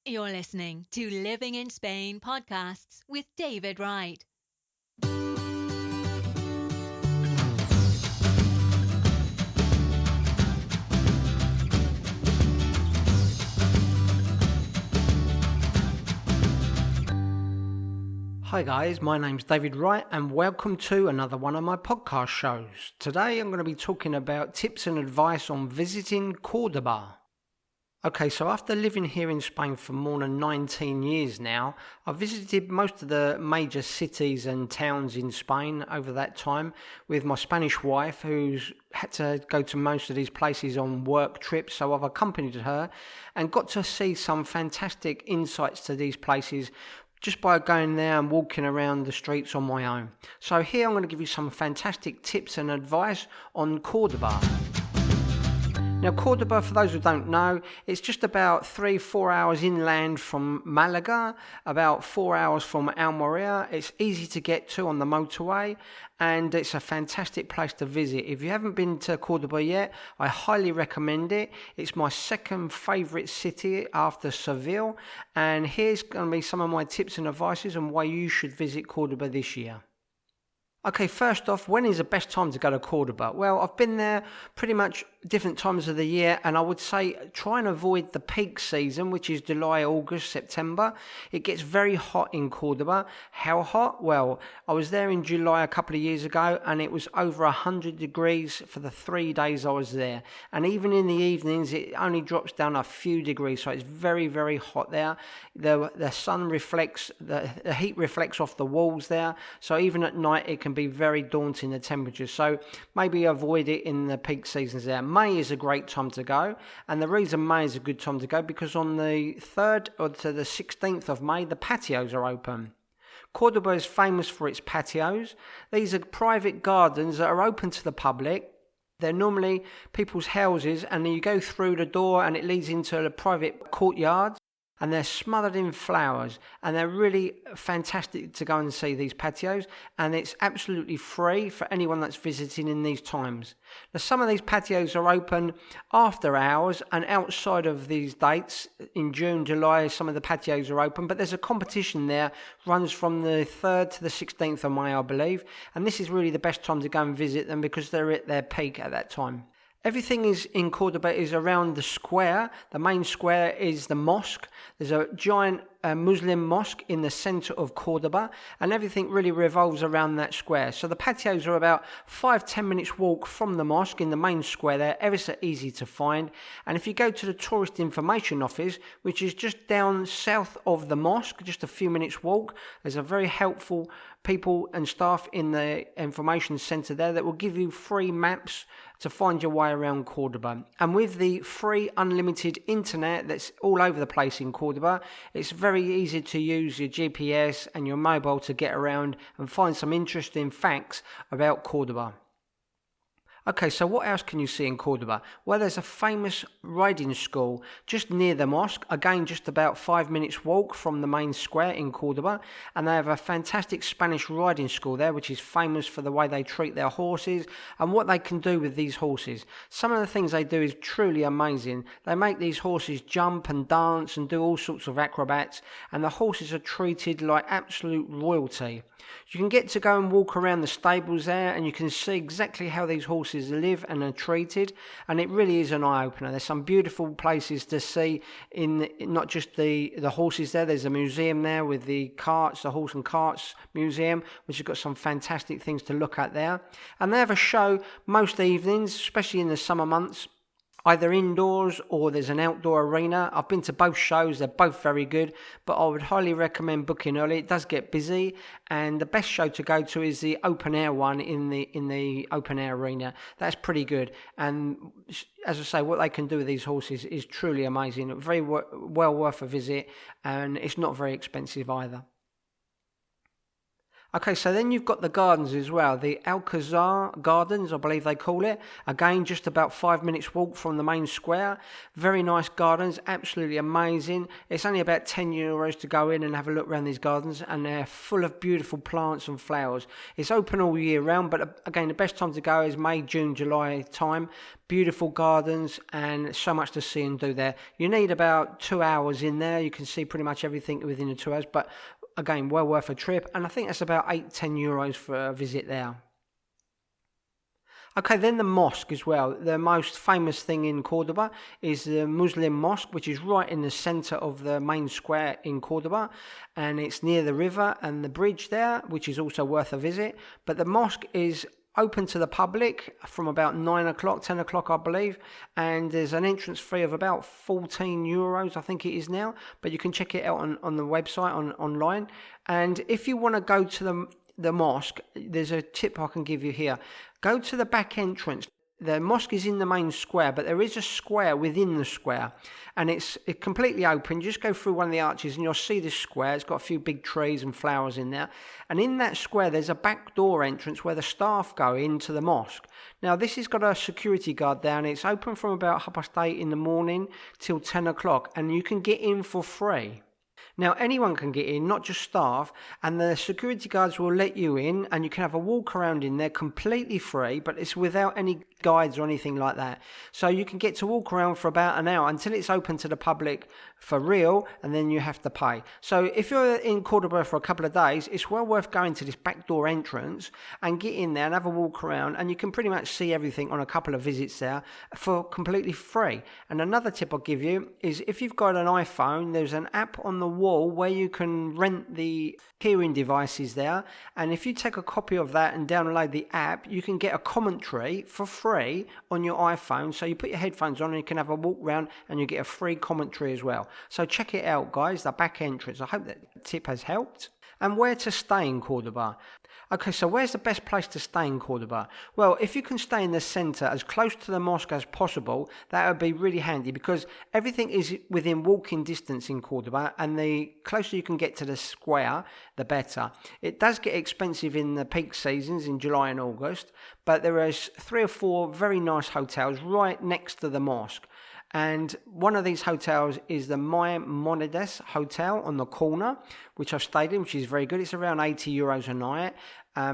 You're listening to Living in Spain podcasts with David Wright. Hi guys, my name's David Wright and welcome to another one of my podcast shows. Today I'm going to be talking about tips and advice on visiting Cordoba. Okay, so after living here in Spain for more than 19 years now, I've visited most of the major cities and towns in Spain over that time with my Spanish wife, who's had to go to most of these places on work trips, so I've accompanied her and got to see some fantastic insights to these places just by going there and walking around the streets on my own. So here I'm going to give you some fantastic tips and advice on Cordoba. Now, Cordoba, for those who don't know, it's just about 3-4 hours inland from Malaga, about 4 hours from Almeria. It's easy to get to on the motorway, and it's a fantastic place to visit. If you haven't been to Cordoba yet, I highly recommend it. It's my second favourite city after Seville, and here's going to be some of my tips and advices on why you should visit Cordoba this year. Okay, first off, when is the best time to go to Cordoba? Well, I've been there pretty much different times of the year, and I would say try and avoid the peak season, which is July, August, September. It gets very hot in Cordoba. How hot? Well, I was there in July a couple of years ago, and it was over 100 degrees for the 3 days I was there. And even in the evenings, it only drops down a few degrees, so it's very, very hot there. The sun reflects, the heat reflects off the walls there, so even at night it can be very daunting, the temperatures, so maybe avoid it in the peak seasons there. May is a great time to go, and the reason May is a good time to go because on the 3rd or to the 16th of May the patios are open. Cordoba is famous for its patios. These are private gardens that are open to the public. They're normally people's houses, and then you go through the door and it leads into a private courtyard. And they're smothered in flowers, and they're really fantastic to go and see these patios, and it's absolutely free for anyone that's visiting in these times. Now, some of these patios are open after hours and outside of these dates. In June, July, some of the patios are open, but there's a competition there, runs from the 3rd to the 16th of May, I believe, and this is really the best time to go and visit them because they're at their peak at that time. Everything is in Cordoba is around the square. The main square is the mosque. There's a giant Muslim mosque in the centre of Cordoba, and everything really revolves around that square. So the patios are about 5-10 minutes walk from the mosque in the main square there, ever so easy to find. And if you go to the tourist information office, which is just down south of the mosque, just a few minutes walk, there's a very helpful people and staff in the information centre there that will give you free maps to find your way around Cordoba. And with the free unlimited internet that's all over the place in Cordoba, it's very easy to use your GPS and your mobile to get around and find some interesting facts about Cordoba. Okay, so what else can you see in Cordoba? Well, there's a famous riding school just near the mosque, again just about 5 minutes walk from the main square in Cordoba, and they have a fantastic Spanish riding school there which is famous for the way they treat their horses and what they can do with these horses. Some of the things they do is truly amazing. They make these horses jump and dance and do all sorts of acrobats, and the horses are treated like absolute royalty. You can get to go and walk around the stables there, and you can see exactly how these horses live and are treated, and it really is an eye-opener. There's some beautiful places to see in not just the horses there. There's a museum there with the carts, the horse and carts museum, which has got some fantastic things to look at there. And they have a show most evenings, especially in the summer months, either indoors or there's an outdoor arena. I've been to both shows, they're both very good, but I would highly recommend booking early. It does get busy, and the best show to go to is the open air one in the open air arena. That's pretty good, and as I say, what they can do with these horses is truly amazing. Very well worth a visit, and it's not very expensive either. Okay, so then you've got the gardens as well, the Alcazar Gardens, I believe they call it. Again, just about 5 minutes walk from the main square. Very nice gardens, absolutely amazing. It's only about €10 to go in and have a look around these gardens, and they're full of beautiful plants and flowers. It's open all year round, but again, the best time to go is May, June, July time. Beautiful gardens and so much to see and do there. You need about 2 hours in there. You can see pretty much everything within the 2 hours, but again, well worth a trip, and I think that's about €8-10 for a visit there. Okay, then the mosque as well. The most famous thing in Cordoba is the Muslim mosque, which is right in the centre of the main square in Cordoba, and it's near the river and the bridge there, which is also worth a visit. But the mosque is open to the public from about 9 o'clock, 10 o'clock, I believe, and there's an entrance fee of about €14, I think it is now, but you can check it out on the website, online. And if you want to go to the mosque, there's a tip I can give you here. Go to the back entrance. The mosque is in the main square, but there is a square within the square, and it's completely open. You just go through one of the arches and you'll see this square. It's got a few big trees and flowers in there, and in that square there's a back door entrance where the staff go into the mosque. Now this has got a security guard there, and it's open from about 8:30 in the morning till 10 o'clock, and you can get in for free. Now, anyone can get in, not just staff, and the security guards will let you in, and you can have a walk around in there completely free, but it's without any guides or anything like that. So you can get to walk around for about an hour until it's open to the public for real, and then you have to pay. So if you're in Cordoba for a couple of days, it's well worth going to this back door entrance and get in there and have a walk around, and you can pretty much see everything on a couple of visits there for completely free. And another tip I'll give you is if you've got an iPhone, there's an app on the wall where you can rent the hearing devices there, and if you take a copy of that and download the app, you can get a commentary for free on your iPhone. So you put your headphones on and you can have a walk around and you get a free commentary as well. So check it out, guys, the back entrance. I hope that tip has helped. And where to stay in Cordoba? Okay, so where's the best place to stay in Cordoba? Well, if you can stay in the centre as close to the mosque as possible, that would be really handy, because everything is within walking distance in Cordoba, and the closer you can get to the square, the better. It does get expensive in the peak seasons in July and August, but there is 3 or 4 very nice hotels right next to the mosque. And one of these hotels is the Maimonides Hotel on the corner, which I've stayed in, which is very good. It's around €80 a night,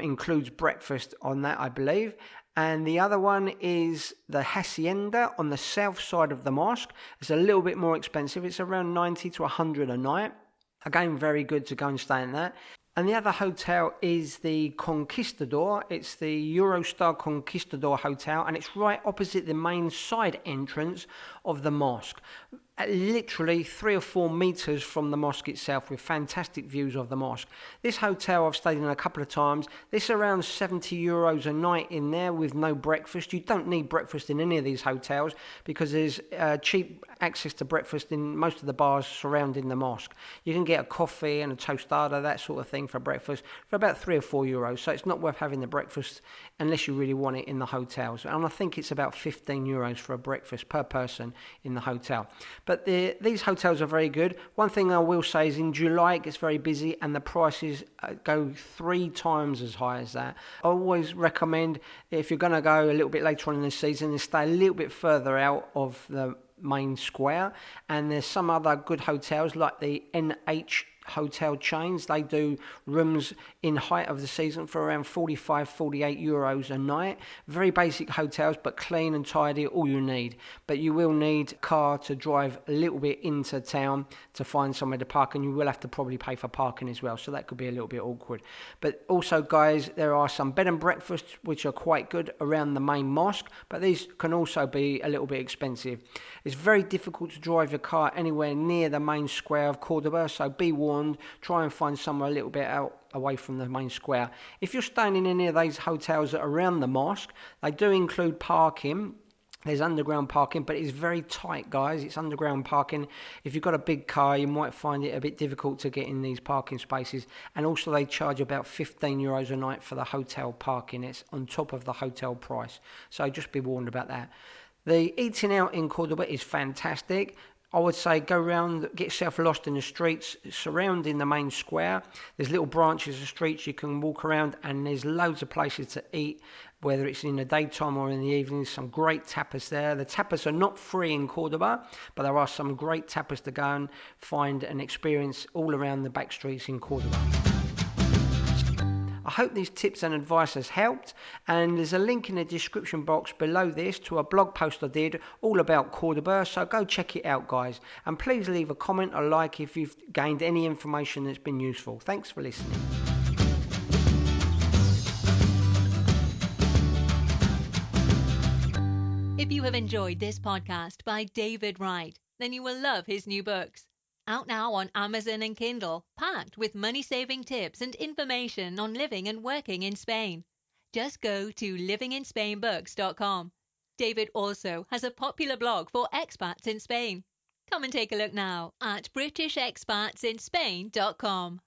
includes breakfast on that, I believe. And the other one is the Hacienda on the south side of the mosque. It's a little bit more expensive. It's around 90 to 100 a night. Again, very good to go and stay in that. And the other hotel is the Conquistador. It's the Eurostar Conquistador Hotel, and it's right opposite the main side entrance of the mosque. Literally 3 or 4 meters from the mosque itself, with fantastic views of the mosque. This hotel I've stayed in a couple of times. This is around €70 a night in there with no breakfast. You don't need breakfast in any of these hotels because there's cheap access to breakfast in most of the bars surrounding the mosque. You can get a coffee and a tostada, that sort of thing, for breakfast for about €3 or €4. So it's not worth having the breakfast unless you really want it in the hotels. And I think it's about €15 for a breakfast per person in the hotel. But these hotels are very good. One thing I will say is in July it gets very busy and the prices go 3 times as high as that. I always recommend, if you're going to go a little bit later on in the season, to stay a little bit further out of the main square. And there's some other good hotels like the NH hotel chains. They do rooms in height of the season for around €45-48 a night. Very basic hotels, but clean and tidy, all you need. But you will need a car to drive a little bit into town to find somewhere to park, and you will have to probably pay for parking as well, so that could be a little bit awkward. But also, guys, there are some bed and breakfasts which are quite good around the main mosque, but these can also be a little bit expensive. It's very difficult to drive your car anywhere near the main square of Cordoba, so be warned. Try and find somewhere a little bit out away from the main square. If you're staying in any of these hotels that are around the mosque, they do include parking. There's underground parking, but it's very tight, guys. It's underground parking. If you've got a big car, you might find it a bit difficult to get in these parking spaces. And also they charge about €15 a night for the hotel parking. It's on top of the hotel price. So just be warned about that. The eating out in Cordoba is fantastic. I would say go around, get yourself lost in the streets surrounding the main square. There's little branches of streets you can walk around, and there's loads of places to eat, whether it's in the daytime or in the evening. Some great tapas there. The tapas are not free in Cordoba, but there are some great tapas to go and find and experience all around the back streets in Cordoba. I hope these tips and advice has helped, and there's a link in the description box below this to a blog post I did all about Cordoba, so go check it out, guys, and please leave a comment or like if you've gained any information that's been useful. Thanks for listening. If you have enjoyed this podcast by David Wright, then you will love his new books. Out now on Amazon and Kindle, packed with money-saving tips and information on living and working in Spain. Just go to livinginspainbooks.com. David also has a popular blog for expats in Spain. Come and take a look now at britishexpatsinspain.com.